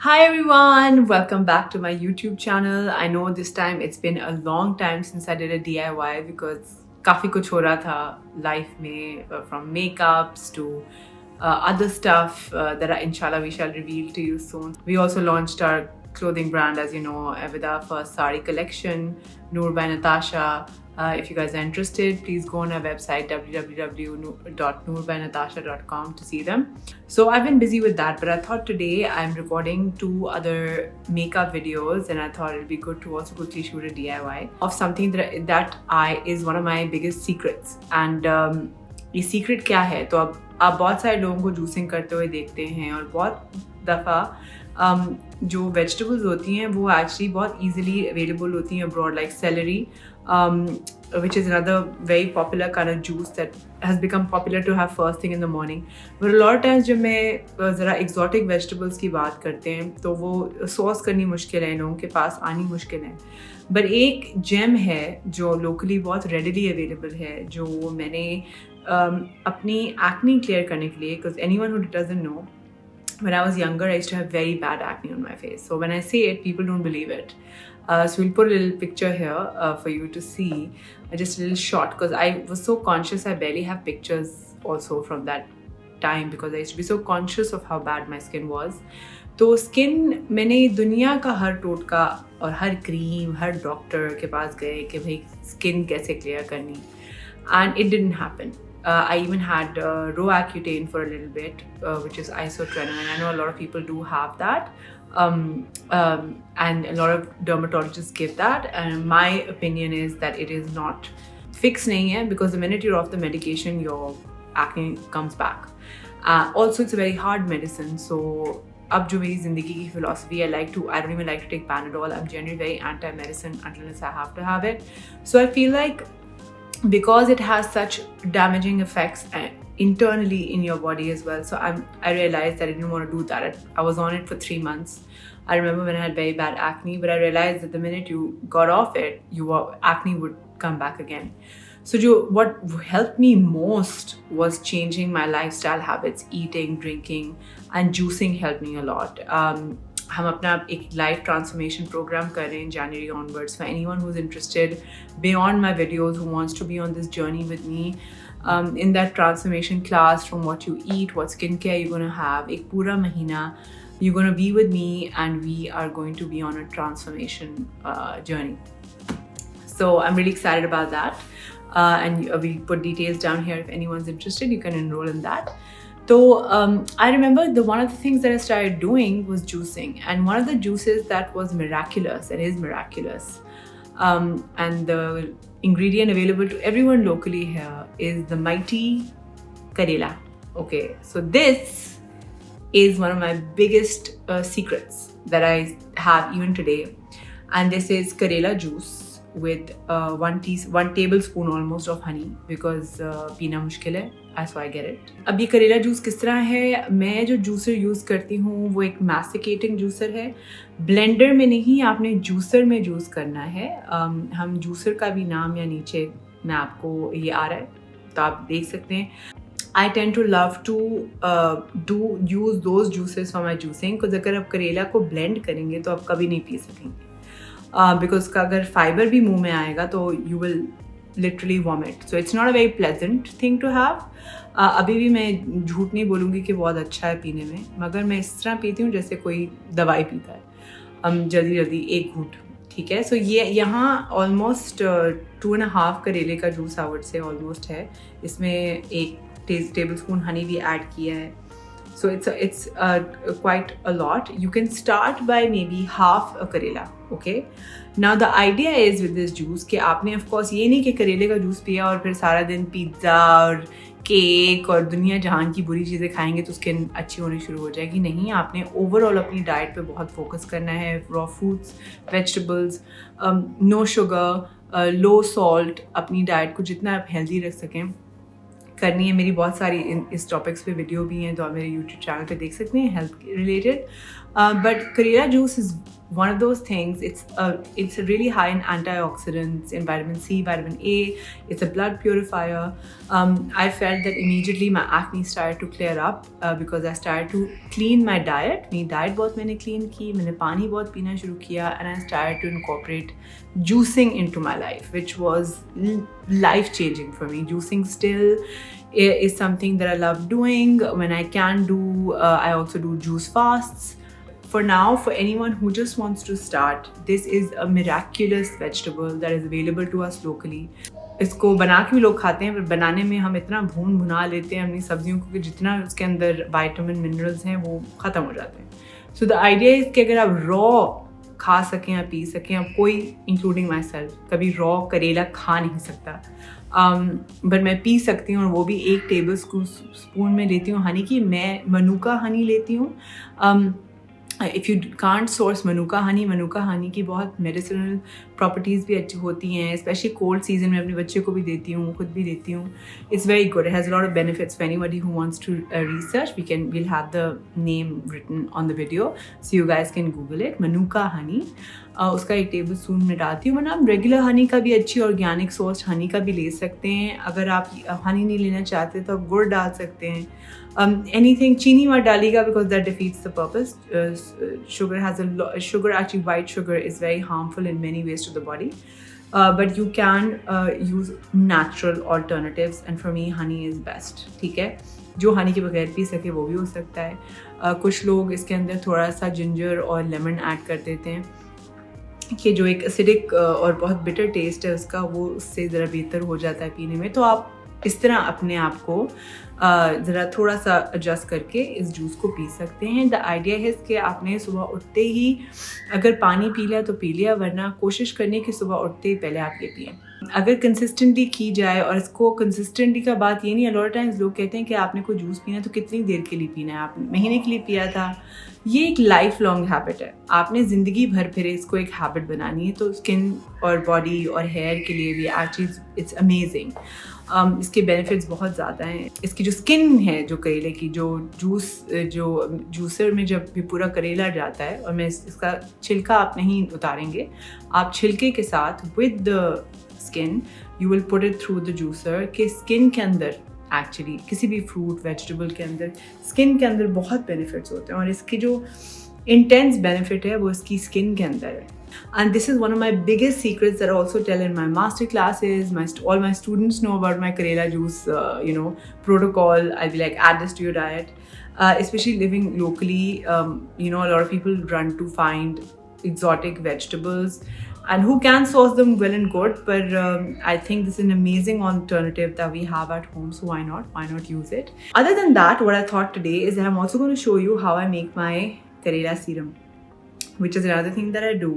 Hi everyone, welcome back to my YouTube channel. I know this time it's been a long time since I did a DIY because काफी कुछ हो रहा था life में, from makeups to other stuff that inshallah we shall reveal to you soon. We also launched our clothing brand, as you know, with our first sari collection, Noor by Natasha. If you guys are interested, please go on our website www.noorbynatasha.com to see them. So I've been busy with that, but I thought today I'm recording 2 other makeup videos and I thought it'd be good to also quickly shoot a DIY of something that is one of my biggest secrets. And ये secret क्या है? तो अब आप बहुत सारे लोगों को जूसिंग करते हुए देखते हैं और बहुत दफ़ा जो वेजिटेबल्स होती हैं वो एक्चुअली बहुत easily available होती हैं abroad, like celery, which is another very popular kind of juice that has become popular to have first thing in the morning. But a lot of times जब मैं ज़रा exotic vegetables की बात करते हैं तो वो source करनी मुश्किल है, इन लोगों के पास आनी मुश्किल है. But एक gem है जो locally बहुत readily available है, जो मैंने अपनी acne clear करने के लिए, because anyone who doesn't know, when I was younger, I used to have very bad acne on my face. So when I say it, people don't believe it. So we'll put a little picture here for you to see, just a little shot, because I was so conscious. I barely have pictures also from that time because I used to be so conscious of how bad my skin was. तो skin मैंने दुनिया का हर टोटका और हर cream, हर doctor के पास गए कि भाई स्किन कैसे क्लियर करनी, and it didn't happen. I even had Roaccutane for a little bit, which is isotretinoin, and I know a lot of people do have that, and a lot of dermatologists give that, and my opinion is that it is not fixed nahi hai, because the minute you're off the medication, your acne comes back. Also, it's a very hard medicine, so अब जो मेरी ज़िंदगी की philosophy, I don't even like to take Panadol. I'm generally very anti-medicine unless I have to have it. So I feel like because it has such damaging effects internally in your body as well, so I realized that I didn't want to do that. I was on it for 3 months. I remember when I had very bad acne, but I realized that the minute you got off it, your acne would come back again. So what helped me most was changing my lifestyle habits, eating, drinking, and juicing helped me a lot. हम अपना एक life transformation programme कर रहे हैं January onwards. For anyone who's interested beyond my videos, who wants to be on this journey with me, in that transformation class, from what you eat, what skincare you're going to have, एक पूरा महीना you're going to be with me and we are going to be on a transformation journey. So I'm really excited about that, and we put details down here. If anyone's interested, you can enroll in that. So I remember one of the things that I started doing was juicing, and one of the juices that was miraculous and is miraculous, and the ingredient available to everyone locally here is the mighty Karela. Okay, so this is one of my biggest secrets that I have even today, and this is Karela juice with 1 tablespoon almost of honey, because पीना मुश्किल है, so I get it. अब ये करेला juice किस तरह है? मैं जो जूसर यूज़ करती हूँ वो एक मैस्टिकेटिंग जूसर है. ब्लेंडर में नहीं, आपने जूसर में जूस करना है. हम जूसर का भी नाम या नीचे मैं आपको ये आ रहा है तो आप देख सकते हैं. I tend to love to use those juices for my juicing, because अगर आप करेला को ब्लेंड करेंगे तो आप कभी नहीं पी सकेंगे, बिकॉज उसका अगर फाइबर भी मुंह में आएगा तो you will literally vomit. So it's not a very pleasant thing to have. अभी भी मैं झूठ नहीं बोलूँगी कि बहुत अच्छा है पीने में, मगर मैं इस तरह पीती हूँ जैसे कोई दवाई पीता है, जल्दी जल्दी एक घूंट, ठीक है. सो ये यहाँ ऑलमोस्ट 2.5 करेले का juice I would say almost है. इसमें 1 टेबलस्पून हनी भी ऐड किया है. So it's quite a lot. You can start by maybe half a Karela, okay? Now the idea is with this juice कि आपने of course ये नहीं कि करेले का जूस पिया और फिर सारा दिन पिज़्ज़ा और केक और दुनिया जहान की बुरी चीज़ें खाएंगे तो स्किन अच्छी होनी शुरू हो जाएगी. नहीं, आपने ओवरऑल अपनी डाइट पे बहुत फोकस करना है. Raw fruits, vegetables, no sugar, low salt, अपनी डाइट को जितना आप हेल्दी रख सकें करनी है. मेरी बहुत सारी इस टॉपिक्स पे वीडियो भी हैं तो आप मेरे YouTube चैनल पे देख सकते हैं, हेल्थ रिलेटेड. बट करेला juice is one of those things. It's really high in antioxidants, in vitamin C, vitamin A. It's a blood purifier. I felt that immediately my acne started to clear up because I started to clean my diet. मेरी diet बहुत मैंने clean की, मैंने पानी बहुत पीना शुरू किया, and I started to incorporate juicing into my life, which was life changing for me. Juicing still is something that I love doing. When I can do, I also do juice fasts. For now, for anyone who just wants to start, this is a miraculous vegetable that is available to us locally. इसको बना के भी लोग खाते हैं, पर बनाने में हम इतना भुना लेते हैं अपनी सब्जियों को कि जितना उसके अंदर विटामिन मिनरल्स हैं वो ख़त्म हो जाते हैं. सो द आइडिया इज़ कि अगर आप रॉ खा सकें या पी सकें, अब कोई इंक्लूडिंग माई सेल्फ कभी रॉ करेला खा नहीं सकता, बट मैं पी सकती हूँ, और वो भी 1 टेबल स्पून में लेती हूँ हनी की. मैं मनुका हनी लेती हूँ. इफ़ यू कांट सोर्स मनुका हनी की बहुत मेडिसिनल प्रॉपर्टीज़ भी अच्छी होती हैं, स्पेशली कोल्ड सीजन में. अपने बच्चे को भी देती हूँ, खुद भी देती हूँ. It's very good. It has a lot of benefits. For anybody who wants to research, we'll have the name written on the video, so you guys can google it. मनुका हनी, उसका 1 टेबल स्पून में डालती हूँ. वरना आप regular Honey का भी, अच्छी organic source Honey का भी ले सकते हैं. अगर आप हनी नहीं लेना चाहते तो आप गुड़ डाल सकते हैं. Anything, चीनी मत डालिएगा because that defeats the purpose. Sugar actually, white sugar is very harmful in many ways to the body, but you can use natural alternatives, and for me honey is best. ठीक है, जो हनी के बगैर P सके वो भी हो सकता है. कुछ लोग इसके अंदर थोड़ा सा जिंजर और लेमन ऐड कर देते हैं कि जो एक एसिडिक और बहुत बिटर टेस्ट है उसका, वो उससे ज़रा बेहतर हो जाता है पीने में. तो आप इस तरह अपने आप को ज़रा थोड़ा सा एडजस्ट करके इस जूस को पी सकते हैं. द आइडिया है कि आपने सुबह उठते ही अगर पानी पी लिया तो पी लिया, वरना कोशिश करनी कि सुबह उठते ही पहले आप ये पिएं. अगर कंसिस्टेंटली की जाए, और इसको कंसिस्टेंटली का बात ये नहीं है. लॉट टाइम्स लोग कहते हैं कि आपने कोई जूस पीना है तो कितनी देर के लिए पीना है, आपने महीने के लिए पिया था. ये एक लाइफ लॉन्ग हैबिट है. आपने ज़िंदगी भर फिर इसको एक हैबिट बनानी है. तो स्किन और बॉडी और हेयर के लिए भी एक्चुअली इट्स अमेजिंग. इसके बेनिफिट्स बहुत ज़्यादा हैं. इसकी जो स्किन है, जो करेले की जो जूसर में जब भी पूरा करेला जाता है, और मैं इसका छिलका आप नहीं उतारेंगे, आप छिलके के साथ with the skin you will put it through the juicer. के स्किन के अंदर एक्चुअली किसी भी फ्रूट वेजिटेबल के अंदर स्किन के अंदर बहुत बेनिफिट्स होते हैं, और इसकी जो इंटेंस बेनिफिट है वो इसकी स्किन के अंदर है. And this is one of my biggest secrets that I also tell in my masterclasses. All my students know about my Karela juice, protocol. I'll be like, add this to your diet. Especially living locally, a lot of people run to find exotic vegetables, and who can source them well and good. But I think this is an amazing alternative that we have at home. So why not? Why not use it? Other than that, what I thought today is that I'm also going to show you how I make my Karela serum, which is another thing that I do.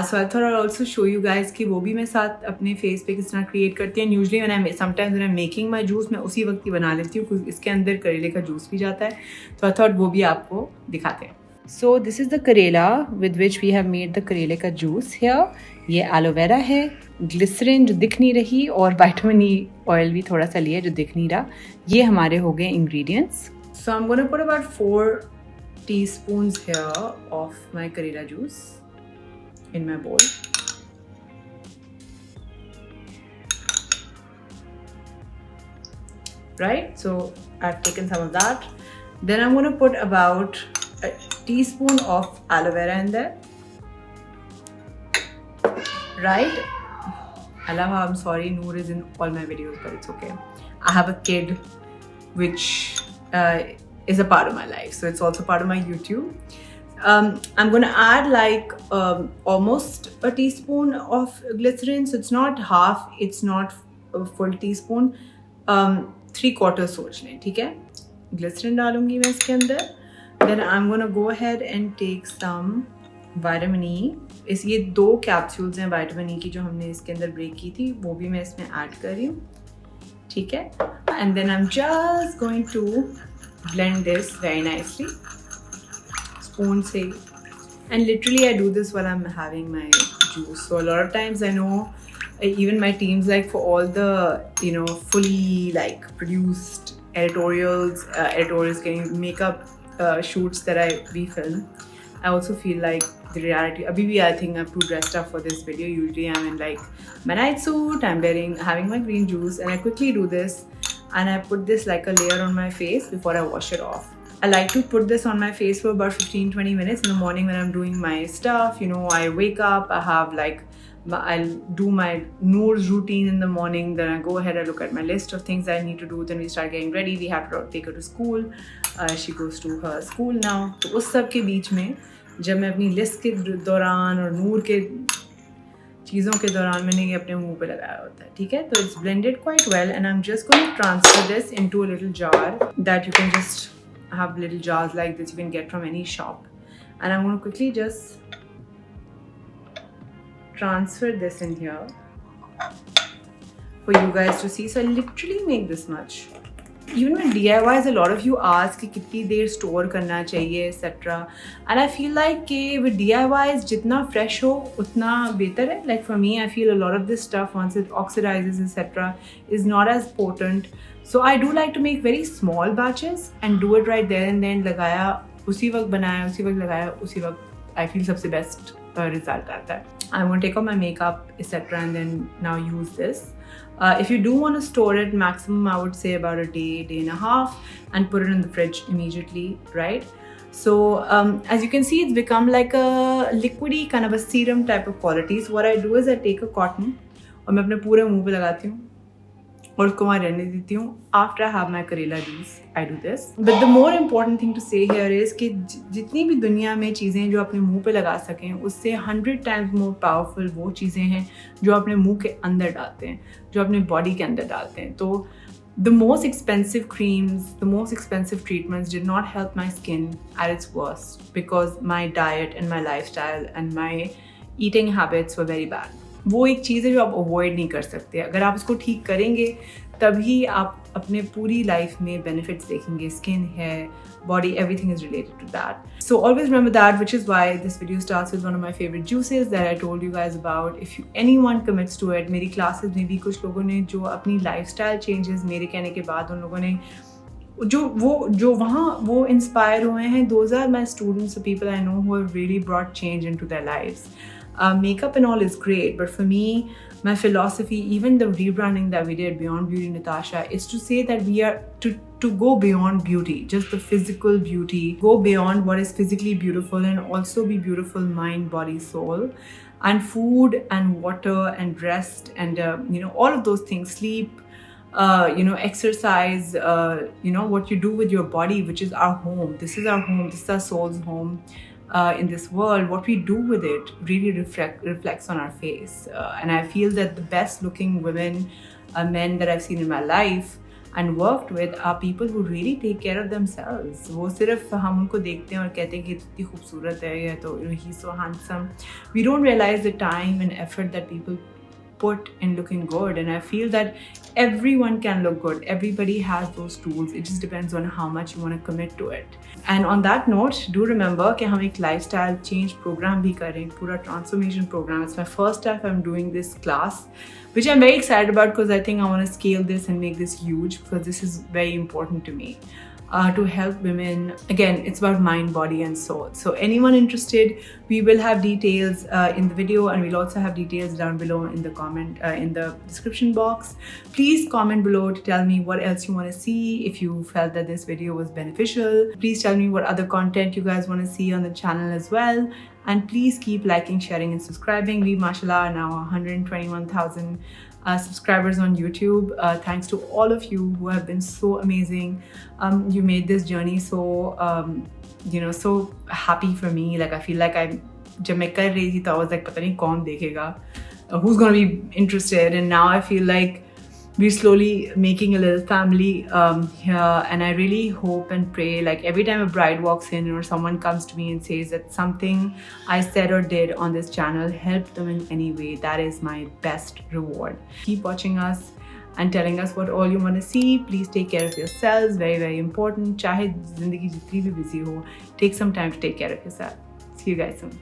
So I thought I'll also show you guys कि वो भी मैं साथ अपने face पे किस तरह create करती हैं. Usually sometimes when I'm making my juice, मैं उसी वक्त ही बना लेती हूँ क्योंकि इसके अंदर करेले का जूस भी जाता है. तो I thought वो भी आपको दिखाते हैं. So this is the Karela with which we have made the करेले का जूस here. ये एलोवेरा है, ग्लिसरीन जो दिख नहीं रही, और विटामिन ई ऑयल भी थोड़ा सा लिया जो दिख नहीं रहा. ये हमारे हो गए ingredients. So I'm going to put about 4 teaspoons here of my Karela juice in my bowl. Right, so I've taken some of that. Then I'm going to put about a teaspoon of aloe vera in there. Right, Alama, I'm sorry, Noor is in all my videos, but it's okay. I have a kid which is a part of my life, so it's also part of my YouTube. I'm going to add like almost a teaspoon of glycerin, so it's not half, it's not a full teaspoon. 3/4 सोच लें, ठीक है. Glycerine डालूंगी मैं इसके अंदर. Then I'm going to go ahead and take some vitamin E. ये 2 capsules हैं विटामिन ई की जो हमने इसके अंदर ब्रेक की थी, वो भी मैं इसमें ऐड कर रही हूँ, ठीक है. And then I'm just going to blend this very nicely. Spoon से, and literally I do this while I'm having my juice. So a lot of times I know even my teams, like for all the fully like produced editorials getting makeup shoots that we film, I also feel like the reality, abhi bhi I think I'm too dressed up for this video. Usually I'm in like my night suit, having my green juice, and I quickly do this and I put this like a layer on my face before I wash it off. I like to put this on my face for about 15-20 minutes in the morning when I'm doing my stuff. You know, I wake up, I have like, I'll do my Noor's routine in the morning, then I go ahead, I look at my list of things I need to do, then we start getting ready, we have to take her to school. She goes to her school now. तो उस सब के बीच में जब मैं अपनी list के दौरान और नूर के चीज़ों के दौरान मैंने ये अपने मुंह पे लगाया होता है, ठीक है? तो it's blended quite well and I'm just going to transfer this into a little jar that you can just have little jars like this you can get from any shop, and I'm going to quickly just transfer this in here for you guys to see. So I literally make this much. Even with DIYs, a lot of you ask कि कितनी देर store करना चाहिए etc. And I feel like with DIYs जितना fresh हो उतना बेहतर है. Like for me, I feel a lot of this stuff once it oxidizes etc. is not as potent. So I do like to make very small batches and do it right there and then. लगाया उसी वक्त बनाया उसी वक्त लगाया उसी वक्त. I feel सबसे best result आता है. I'm going to take out my makeup etc. and then now use this. If you do want to store it, maximum I would say about a day, day and a half, and put it in the fridge immediately, right? So as you can see, it's become like a liquidy kind of a serum type of quality. So what I do is I take a cotton और मैं अपने पूरे मुंह पे लगाती हूँ और उसको वहाँ रहने देती हूँ. After I have my Karela juice, I do this. But the more important thing to say here is कि जितनी भी दुनिया में चीज़ें जो अपने मुंह पे लगा सकें उससे 100 times more powerful वो चीज़ें हैं जो अपने मुंह के अंदर डालते हैं, जो अपने बॉडी के अंदर डालते हैं. तो the most expensive creams, the most expensive treatments did not help my skin at its worst because my diet and my lifestyle and my eating habits were very bad. वो एक चीज़ है जो आप अवॉइड नहीं कर सकते. अगर आप उसको ठीक करेंगे तभी आप अपने पूरी लाइफ में बेनिफिट्स देखेंगे. Skin, hair, body, everything is related to that. So always remember that, which is why this video starts with one of my favorite juices that I told you guys about. If anyone commits to it, मेरी classes में भी कुछ लोगों ने जो अपनी lifestyle changes मेरे कहने के बाद उन लोगों ने जो वहाँ वो inspire हुए हैं, those are my students, the people I know who have really brought change into their lives. Makeup and all is great, but for me, my philosophy, even the rebranding that we did Beyond Beauty Natasha, is to say that we are to go beyond beauty, just the physical beauty, go beyond what is physically beautiful and also be beautiful mind, body, soul, and food and water and rest and you know, all of those things, sleep, you know, exercise, you know, what you do with your body, which is our home. This is our home. This is our soul's home. In this world, what we do with it really reflects on our face. And I feel that the best looking women, men that I've seen in my life and worked with are people who really take care of themselves. वो सिर्फ हम उनको देखते हैं और कहते हैं कि इतनी खूबसूरत है या तो he's so handsome. We don't realize the time and effort that people put in looking good, and I feel that everyone can look good. Everybody has those tools. It just depends on how much you want to commit to it. And on that note, do remember कि हम एक lifestyle change program भी कर रहे हैं, पूरा transformation program. It's my first time I'm doing this class, which I'm very excited about because I think I want to scale this and make this huge because this is very important to me. To help women. Again, it's about mind, body and soul. So anyone interested, we will have details in the video, and we'll also have details down below in the comment in the description box. Please comment below to tell me what else you want to see. If you felt that this video was beneficial, please tell me what other content you guys want to see on the channel as well. And please keep liking, sharing and subscribing. We mashallah are now 121,000 subscribers on YouTube. Thanks to all of you who have been so amazing. You made this journey so you know, so happy for me. Like I feel like जब मैं कर रही थी तो I was like पता नहीं कौन देखेगा, who's gonna be interested, and now I feel like we're slowly making a little family here, and I really hope and pray, like every time a bride walks in or someone comes to me and says that something I said or did on this channel helped them in any way, that is my best reward. Keep watching us and telling us what all you want to see. Please take care of yourselves, very very important. चाहे जिंदगी जितनी भी busy हो, take some time to take care of yourself. See you guys soon.